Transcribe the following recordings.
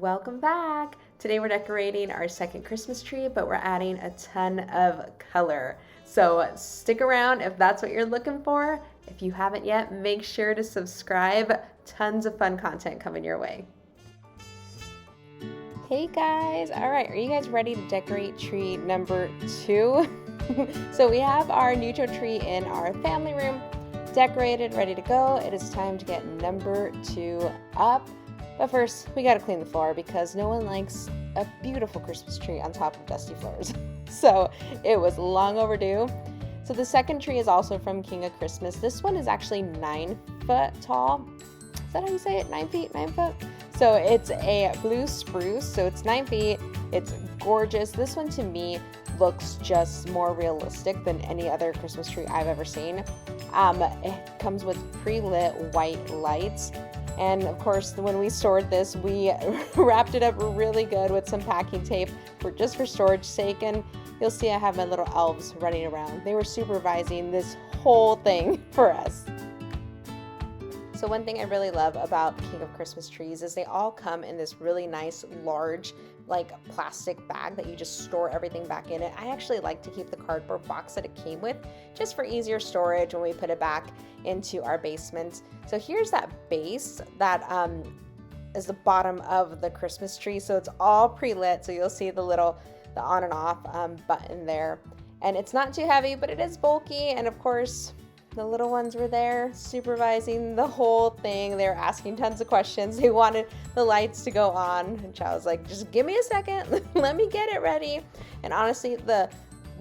Welcome back! Today we're decorating our second Christmas tree, but we're adding a ton of color. So stick around if that's what you're looking for. If you haven't yet, make sure to subscribe. Tons of fun content coming your way. Hey guys! Alright, are you guys ready to decorate tree number 2? So we have our neutral tree in our family room, decorated, ready to go. It is time to get number 2 up. But first, we gotta clean the floor because no one likes a beautiful Christmas tree on top of dusty floors. So it was long overdue. So the second tree is also from King of Christmas. This one is actually 9 foot tall. Is that how you say it? 9 feet, 9 foot? So it's a blue spruce. So it's 9 feet. It's gorgeous. This one to me looks just more realistic than any other Christmas tree I've ever seen. It comes with pre-lit white lights. And of course, when we stored this, we wrapped it up really good with some packing tape just for storage sake. And you'll see I have my little elves running around. They were supervising this whole thing for us. So one thing I really love about King of Christmas trees is they all come in this really nice, large, like plastic bag that you just store everything back in it. I actually like to keep the cardboard box that it came with just for easier storage when we put it back into our basement. So here's that base that is the bottom of the Christmas tree. So it's all pre-lit. So you'll see the on and off button there. And it's not too heavy, but it is bulky. And of course, the little ones were there supervising the whole thing. They were asking tons of questions. They wanted the lights to go on. And Chow was like, just give me a second. Let me get it ready. And honestly, the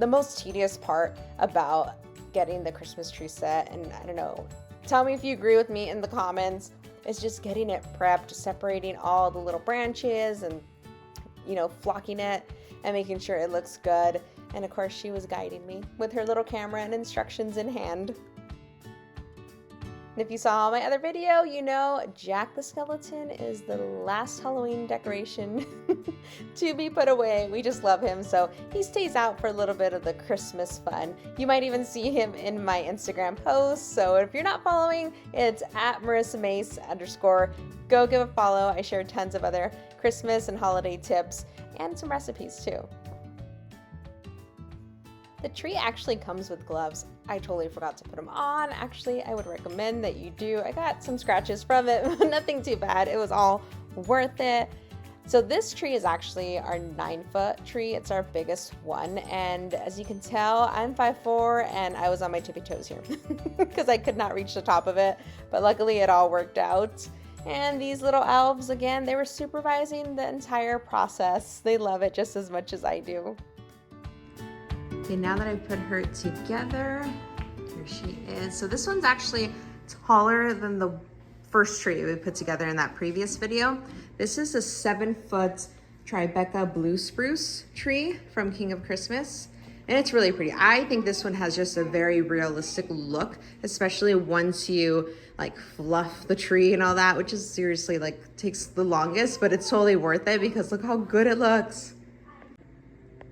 most tedious part about getting the Christmas tree set, and I don't know, tell me if you agree with me in the comments, is just getting it prepped, separating all the little branches and, flocking it and making sure it looks good. And of course, she was guiding me with her little camera and instructions in hand. And if you saw my other video, you know Jack the Skeleton is the last Halloween decoration to be put away. We just love him, so he stays out for a little bit of the Christmas fun. You might even see him in my Instagram posts, so if you're not following, it's at @MarissaMace_. Go give a follow. I share tons of other Christmas and holiday tips and some recipes too. The tree actually comes with gloves. I totally forgot to put them on. Actually, I would recommend that you do. I got some scratches from it, but nothing too bad. It was all worth it. So this tree is actually our 9-foot tree. It's our biggest one. And as you can tell, I'm 5'4" and I was on my tippy toes here because I could not reach the top of it. But luckily it all worked out. And these little elves, again, they were supervising the entire process. They love it just as much as I do. Okay, now that I put her together, here she is. So this one's actually taller than the first tree we put together in that previous video. This is a 7-foot Tribeca blue spruce tree from King of Christmas. And it's really pretty. I think this one has just a very realistic look, especially once you like fluff the tree and all that, which is seriously like takes the longest, but it's totally worth it because look how good it looks.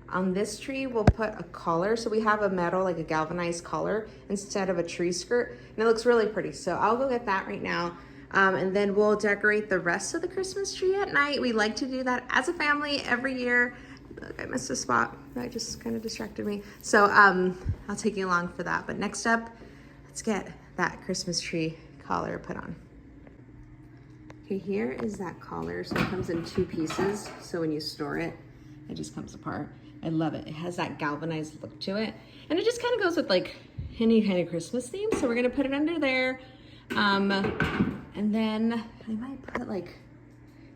On this tree, we'll put a collar. So we have a metal, like a galvanized collar instead of a tree skirt. And it looks really pretty. So I'll go get that right now. And then we'll decorate the rest of the Christmas tree at night. We like to do that as a family every year. Look, I missed a spot. That just kind of distracted me. So I'll take you along for that. But next up, let's get that Christmas tree collar put on. Okay, here is that collar. So it comes in 2 pieces. So when you store it, it just comes apart. I love it. It has that galvanized look to it. And it just kind of goes with like any kind of Christmas theme. So we're gonna put it under there. And then I might put like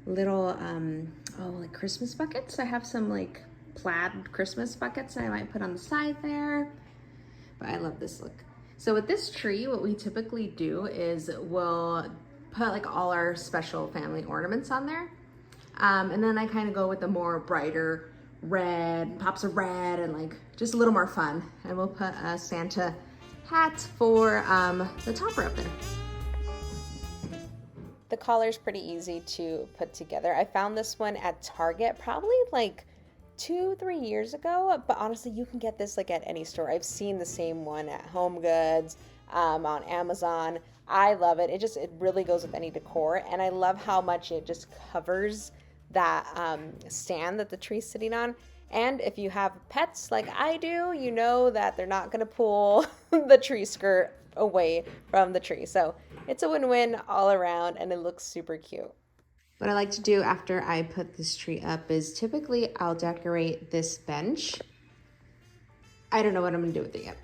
little, like Christmas buckets. I have some like plaid Christmas buckets that I might put on the side there. But I love this look. So with this tree, what we typically do is we'll put like all our special family ornaments on there. And then I kind of go with the more brighter red, pops of red, and like just a little more fun. And we'll put a Santa hat for the topper up there. The collar's pretty easy to put together. I found this one at Target probably like 2-3 years ago, but honestly, you can get this like at any store. I've seen the same one at Home Goods, on Amazon. I love it. It really goes with any decor, and I love how much it just covers that stand that the tree's sitting on. And if you have pets like I do, you know that they're not going to pull the tree skirt away from the tree. So it's a win-win all around, and it looks super cute. What I like to do after I put this tree up is typically I'll decorate this bench. I don't know what I'm gonna do with it yet.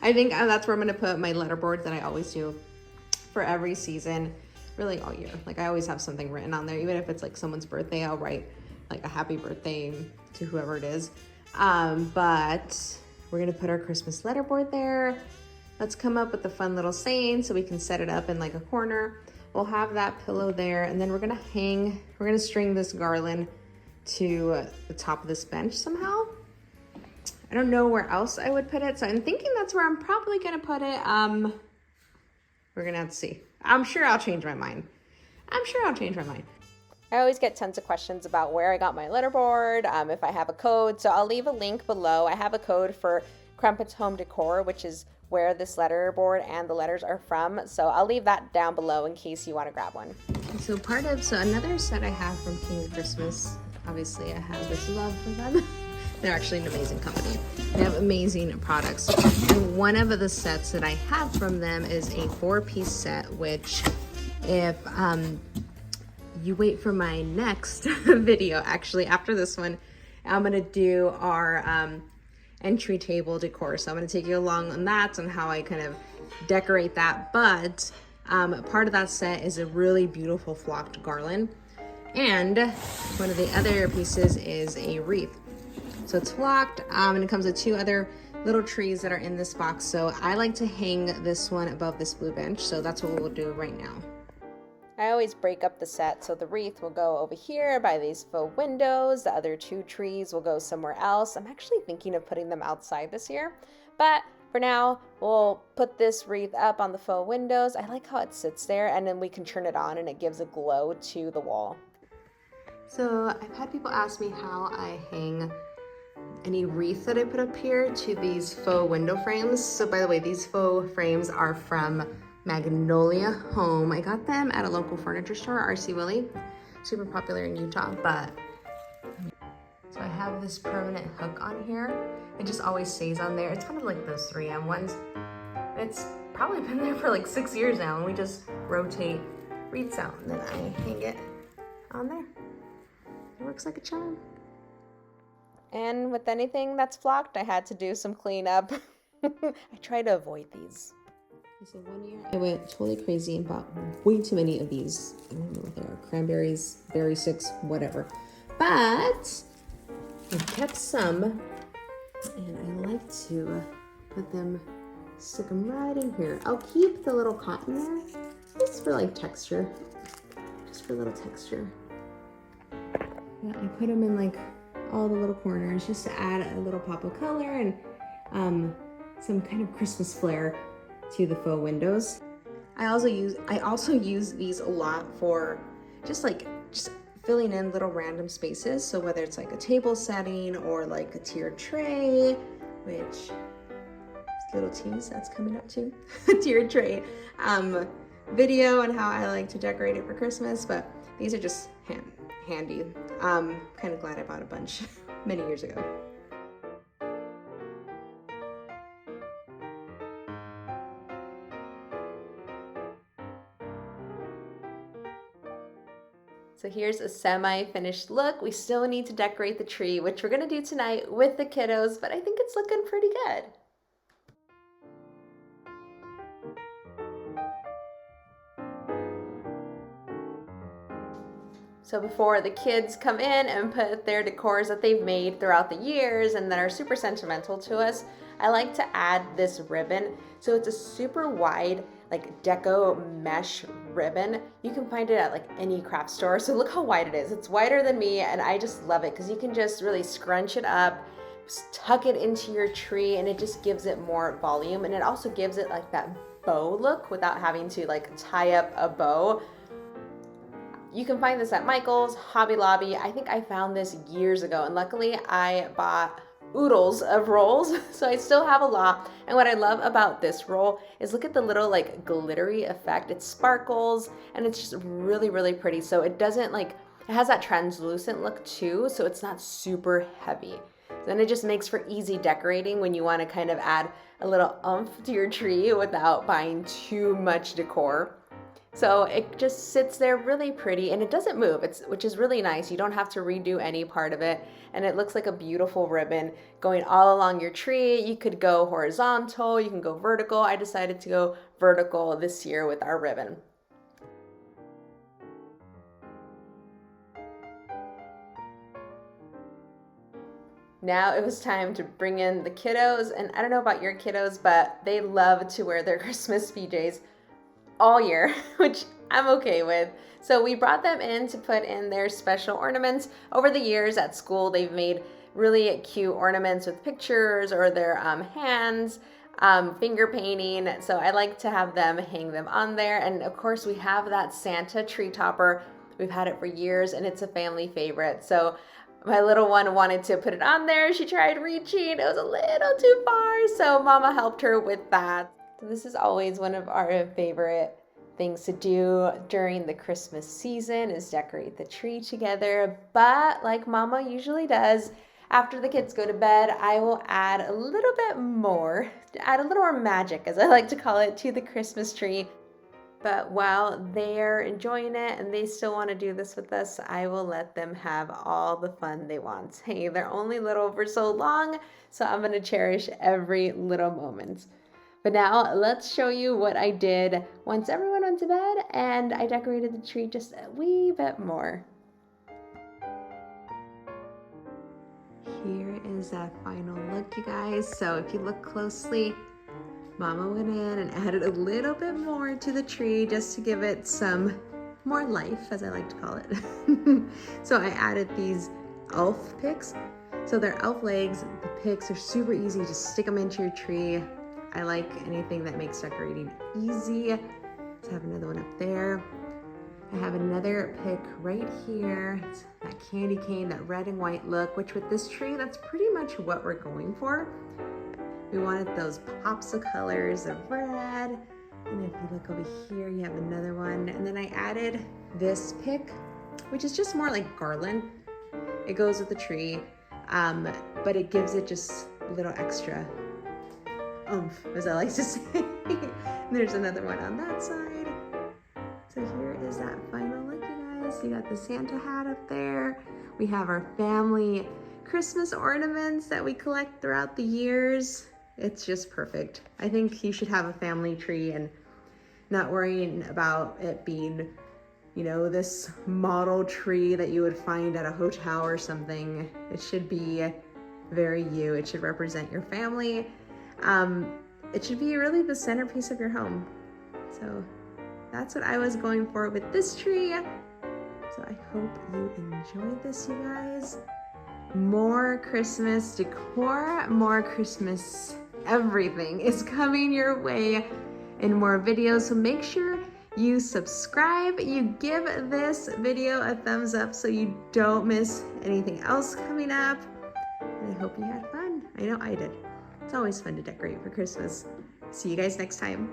I think that's where I'm gonna put my letterboard that I always do for every season, really all year. Like I always have something written on there, even if it's like someone's birthday, I'll write like a happy birthday to whoever it is. But we're gonna put our Christmas letterboard there. Let's come up with a fun little saying so we can set it up in like a corner. We'll have that pillow there, and then we're gonna string this garland to the top of this bench somehow. I don't know where else I would put it, so I'm thinking that's where I'm probably gonna put it. We're gonna have to see. I'm sure I'll change my mind. I always get tons of questions about where I got my letterboard, if I have a code, so I'll leave a link below. I have a code for Crumpet's Home Decor, which is where this letterboard and the letters are from. So I'll leave that down below in case you want to grab one. So another set I have from King of Christmas, obviously I have this love for them. They're actually an amazing company. They have amazing products. And one of the sets that I have from them is a 4-piece set, which if you wait for my next video, actually after this one, I'm gonna do our entry table decor. So I'm going to take you along on that, on how I kind of decorate that. But part of that set is a really beautiful flocked garland. And one of the other pieces is a wreath. So it's flocked, and it comes with 2 other little trees that are in this box. So I like to hang this one above this blue bench. So that's what we'll do right now. I always break up the set, so the wreath will go over here by these faux windows. The other 2 trees will go somewhere else. I'm actually thinking of putting them outside this year, but for now, we'll put this wreath up on the faux windows. I like how it sits there, and then we can turn it on and it gives a glow to the wall. So I've had people ask me how I hang any wreath that I put up here to these faux window frames. So by the way, these faux frames are from Magnolia Home. I got them at a local furniture store, RC Willey, super popular in Utah. But so I have this permanent hook on here. It just always stays on there. It's kind of like those 3M ones. It's probably been there for like 6 years now, and we just rotate wreaths out, and then I hang it on there. It works like a charm. And with anything that's flocked, I had to do some cleanup. I try to avoid these. So one year I went totally crazy and bought way too many of these. I don't know what they are, cranberries, berry sticks, whatever. But I kept some, and I like to stick them right in here. I'll keep the little cotton there, just for like texture, just for a little texture. Yeah, I put them in like all the little corners just to add a little pop of color and some kind of Christmas flair to the faux windows. I also use these a lot for just filling in little random spaces. So whether it's like a table setting or like a tiered tray, which little tease that's coming up too, a tiered tray video on how I like to decorate it for Christmas. But these are just handy. Kind of glad I bought a bunch many years ago. So here's a semi-finished look. We still need to decorate the tree, which we're gonna do tonight with the kiddos, but I think it's looking pretty good. So before the kids come in and put their decors that they've made throughout the years and that are super sentimental to us, I like to add this ribbon. So it's a super wide, like deco mesh ribbon. You can find it at like any craft store. So look how wide it is. It's wider than me, and I just love it because you can just really scrunch it up, tuck it into your tree, and it just gives it more volume. And it also gives it like that bow look without having to like tie up a bow. You can find this at Michael's, Hobby Lobby. I think I found this years ago, and luckily I bought oodles of rolls, so I still have a lot. And what I love about this roll is look at the little like glittery effect. It sparkles, and it's just really, really pretty. So it doesn't like It has that translucent look too, so it's not super heavy. Then it just makes for easy decorating when you want to kind of add a little oomph to your tree without buying too much decor. So it just sits there really pretty and it doesn't move, which is really nice. You don't have to redo any part of it, and it looks like a beautiful ribbon going all along your tree. You could go horizontal, you can go vertical. I decided to go vertical this year with our ribbon. Now it was time to bring in the kiddos, and I don't know about your kiddos, but they love to wear their Christmas PJs all year, which I'm okay with. So we brought them in to put in their special ornaments. Over the years at school, they've made really cute ornaments with pictures or their hands, finger painting. So I like to have them hang them on there. And of course, we have that Santa tree topper. We've had it for years and it's a family favorite. So my little one wanted to put it on there. She tried reaching. It was a little too far. So Mama helped her with that. So this is always one of our favorite things to do during the Christmas season is decorate the tree together. But like Mama usually does, after the kids go to bed, I will add a little bit more, add a little more magic, as I like to call it, to the Christmas tree. But while they're enjoying it and they still want to do this with us, I will let them have all the fun they want. Hey, they're only little for so long, so I'm going to cherish every little moment. But now let's show you what I did once everyone went to bed and I decorated the tree just a wee bit more. Here is that final look, you guys. So if you look closely, Mama went in and added a little bit more to the tree just to give it some more life, as I like to call it. So I added these elf picks. So they're elf legs. The picks are super easy. Just stick them into your tree. I like anything that makes decorating easy. Let's have another one up there. I have another pick right here. It's that candy cane, that red and white look, which with this tree, that's pretty much what we're going for. We wanted those pops of colors of red. And if you look over here, you have another one. And then I added this pick, which is just more like garland. It goes with the tree, but it gives it just a little extra oomph, as I like to say. There's another one on that side. So here is that final look, you guys. You got the Santa hat up there. We have our family Christmas ornaments that we collect throughout the years. It's just perfect. I think you should have a family tree and not worrying about it being, you know, this model tree that you would find at a hotel or something. It should be very you. It should represent your family. It should be really the centerpiece of your home. So that's what I was going for with this tree. So I hope you enjoyed this, you guys. More Christmas decor, more Christmas everything is coming your way in more videos. So make sure you subscribe, you give this video a thumbs up so you don't miss anything else coming up. And I hope you had fun. I know I did. It's always fun to decorate for Christmas. See you guys next time.